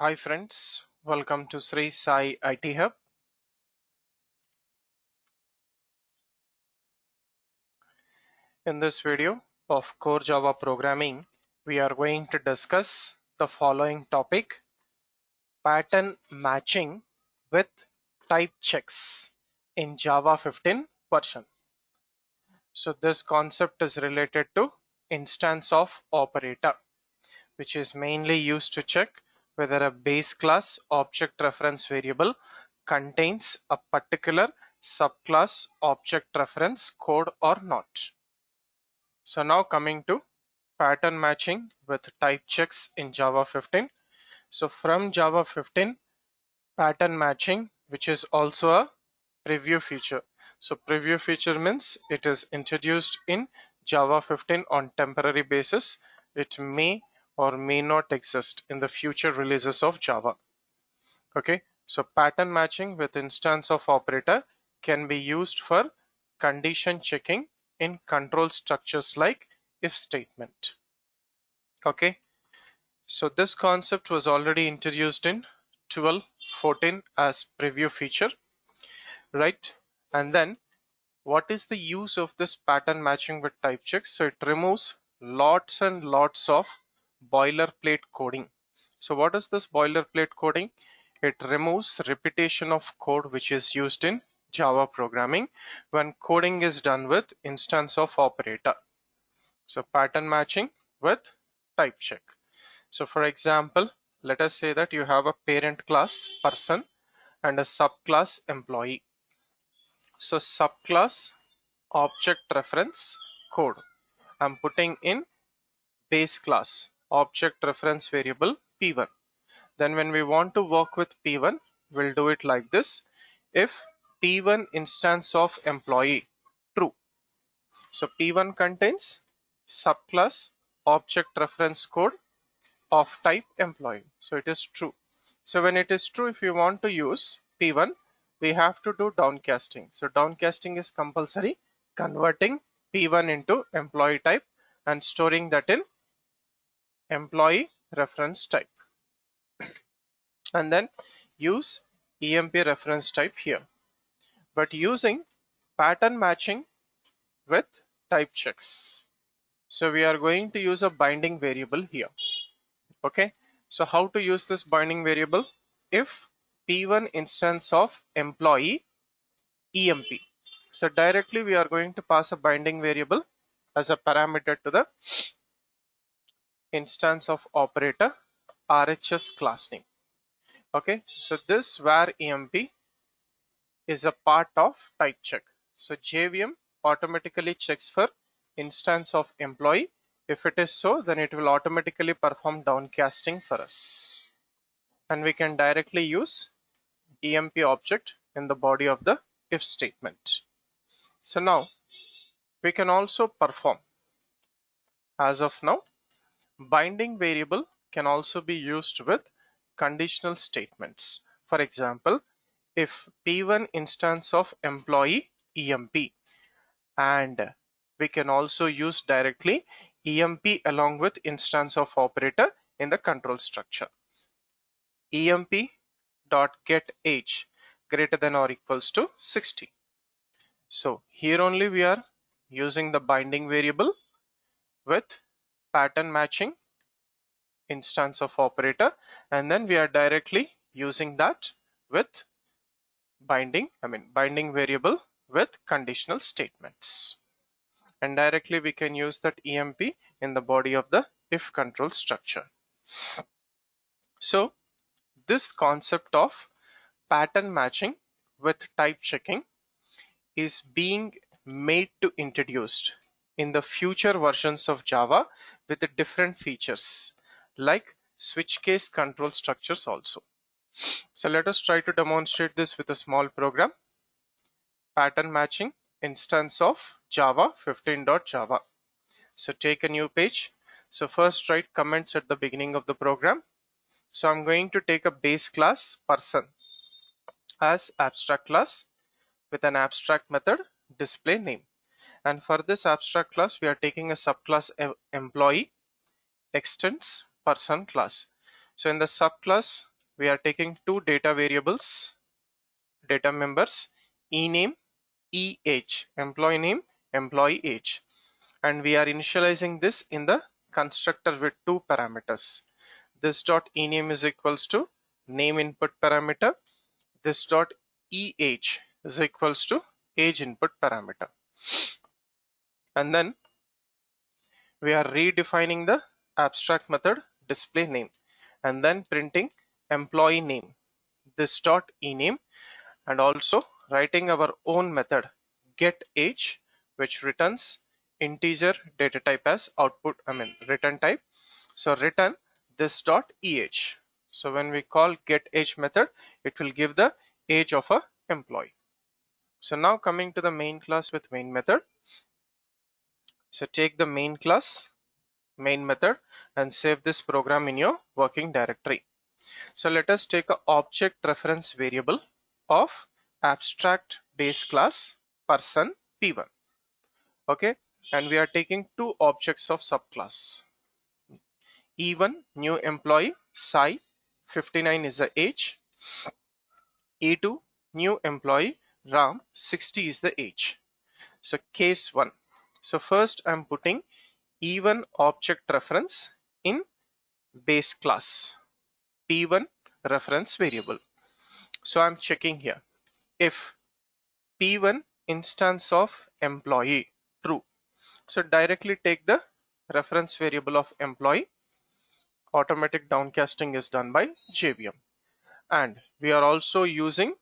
Hi friends, welcome to Srisai IT Hub. In this video of Core Java Programming, we are going to discuss the following topic: pattern matching with type checks in Java 15 version. So this concept is related to instance of operator, which is mainly used to check whether a base class object reference variable contains a particular subclass object reference code or not. So now coming to pattern matching with type checks in Java 15. So from Java 15, pattern matching, which is also a preview feature. So preview feature means it is introduced in Java 15 on temporary basis. It may or may not exist in the future releases of Java. Okay, so pattern matching with instance of operator can be used for condition checking in control structures like if statement. Okay, so this concept was already introduced in 12.14 as preview feature, right? And then what is the use of this pattern matching with type checks? So it removes lots and lots of boilerplate coding. So what is this boilerplate coding? It removes repetition of code which is used in Java programming when coding is done with instance of operator. So pattern matching with type check. So for example, let us say that you have a parent class person and a subclass employee. So subclass object reference code, I'm putting in base class object reference variable p1. Then when we want to work with p1, we'll do it like this: if p1 instance of employee true, so p1 contains subclass object reference code of type employee, so it is true. So when it is true, if you want to use p1, we have to do downcasting. So downcasting is compulsory, converting p1 into employee type and storing that in employee reference type, and then use emp reference type here, but using pattern matching with type checks. So we are going to use a binding variable here. Okay, so how to use this binding variable? If p1 instance of employee emp, so directly we are going to pass a binding variable as a parameter to the instance of operator RHS class name. Okay, so this var emp is a part of type check. So JVM automatically checks for instance of employee. If it is so, then it will automatically perform downcasting for us, and we can directly use emp object in the body of the if statement. So now we can also perform, as of now, binding variable can also be used with conditional statements. For example, if p1 instance of employee emp, and we can also use directly emp along with instance of operator in the control structure. Emp dot get age greater than or equals to 60. So here only we are using the binding variable with pattern matching instance of operator, and then we are directly using that with binding variable with conditional statements, and directly we can use that emp in the body of the if control structure. So this concept of pattern matching with type checking is being made to introduced in the future versions of Java with the different features like switch case control structures also. So let us try to demonstrate this with a small program. Pattern matching instance of Java15.java. So take a new page. So first write comments at the beginning of the program. So I'm going to take a base class person as abstract class with an abstract method display name, and for this abstract class we are taking a subclass employee extends person class. So in the subclass we are taking two data variables, data members, ename, age, employee name, employee age, and we are initializing this in the constructor with two parameters. This dot ename is equals to name input parameter. This dot age is equals to age input parameter. And then we are redefining the abstract method display name and then printing employee name, this dot ename, and also writing our own method get age, which returns integer data type as output, return type. So return this dot age. So when we call get age method, it will give the age of a employee. So now coming to the main class with main method. So take the main class, main method, and save this program in your working directory. So let us take a object reference variable of abstract base class person p1. Okay, and we are taking two objects of subclass. E1 new employee Sai 59 is the age. E2 new employee Ram 60 is the age. So case 1. So first I'm putting E1 object reference in base class P1 reference variable. So I'm checking here if P1 instance of employee true. So directly take the reference variable of employee. Automatic downcasting is done by JVM. And we are also using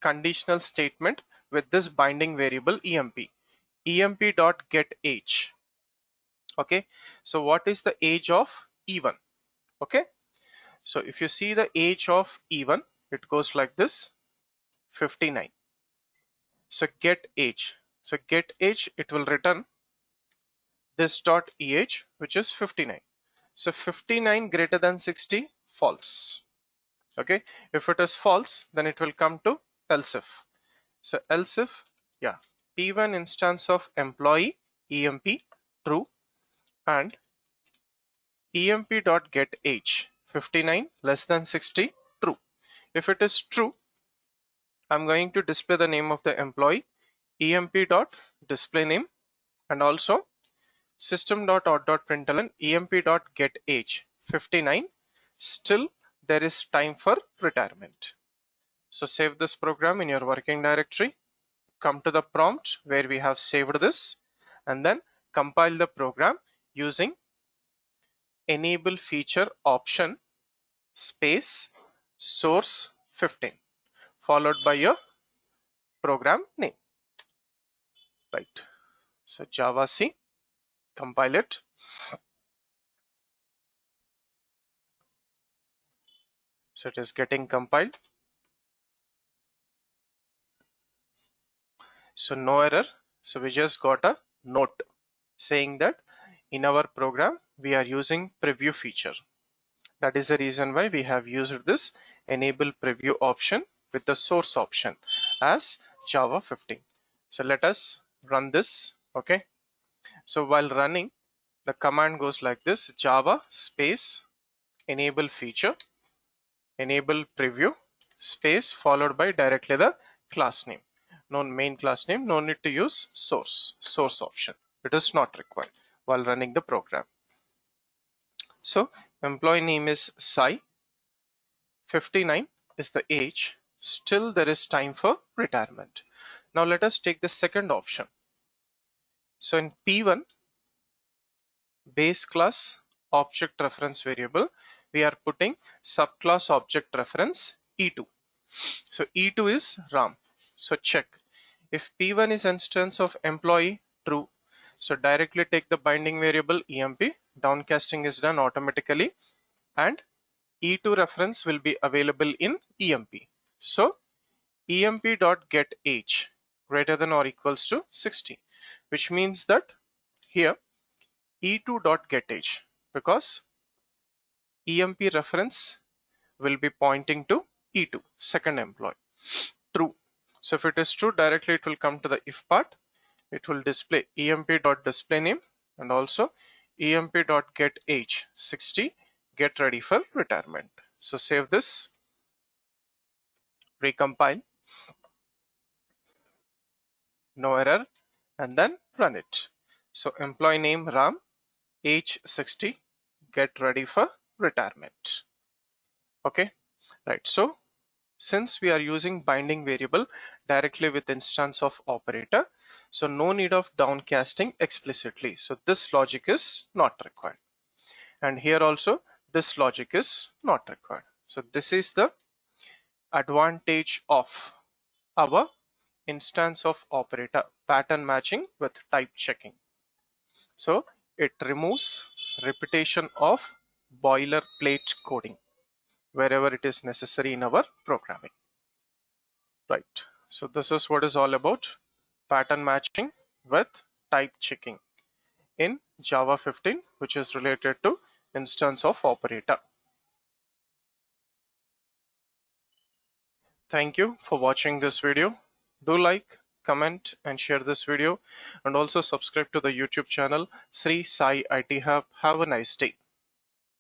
conditional statement with this binding variable emp.getAge. Okay, so what is the age of E1? Okay, so if you see the age of E1, it goes like this, 59. So get age. So get age, it will return this dot age, which is 59. So 59 greater than 60, false. Okay, if it is false, then it will come to else if. So else if, yeah, P1 instance of employee emp true and emp.getAge 59 less than 60 true. If it is true, I'm going to display the name of the employee emp.displayName and also system.out.println emp.getAge 59. Still there is time for retirement. So save this program in your working directory, come to the prompt where we have saved this, and then compile the program using enable feature option space source 15 followed by your program name. Right. So Java C, compile it. So it is getting compiled. So no error. So we just got a note saying that in our program we are using preview feature. That is the reason why we have used this enable preview option with the source option as Java15. So let us run this. Okay. So while running, the command goes like this: Java space enable feature, enable preview space followed by directly the class name. No main class name, no need to use source option. It is not required while running the program. So employee name is Sai, 59 is the age, still there is time for retirement. Now let us take the second option. So in P1 base class object reference variable, we are putting subclass object reference E2. So E2 is Ram. So check if P1 is instance of employee true. So directly take the binding variable emp, downcasting is done automatically, and E2 reference will be available in emp. So emp.getAge greater than or equals to 60, which means that here E2.getAge, because emp reference will be pointing to E2, second employee, true. So if it is true, directly it will come to the if part. It will display emp.displayName and also emp.getAge 60, get ready for retirement. So save this recompile, no error, and then run it. So employee name Ram, age 60, get ready for retirement. Okay, right. So since we are using binding variable directly with instance of operator, so no need of downcasting explicitly. So this logic is not required. And here also this logic is not required. So this is the advantage of our instance of operator pattern matching with type checking. So it removes repetition of boilerplate coding wherever it is necessary in our programming. Right. So this is what is all about pattern matching with type checking in Java 15, which is related to instance of operator. Thank you for watching this video. Do like, comment, and share this video, and also subscribe to the YouTube channel Sri Sai IT Hub. Have a nice day.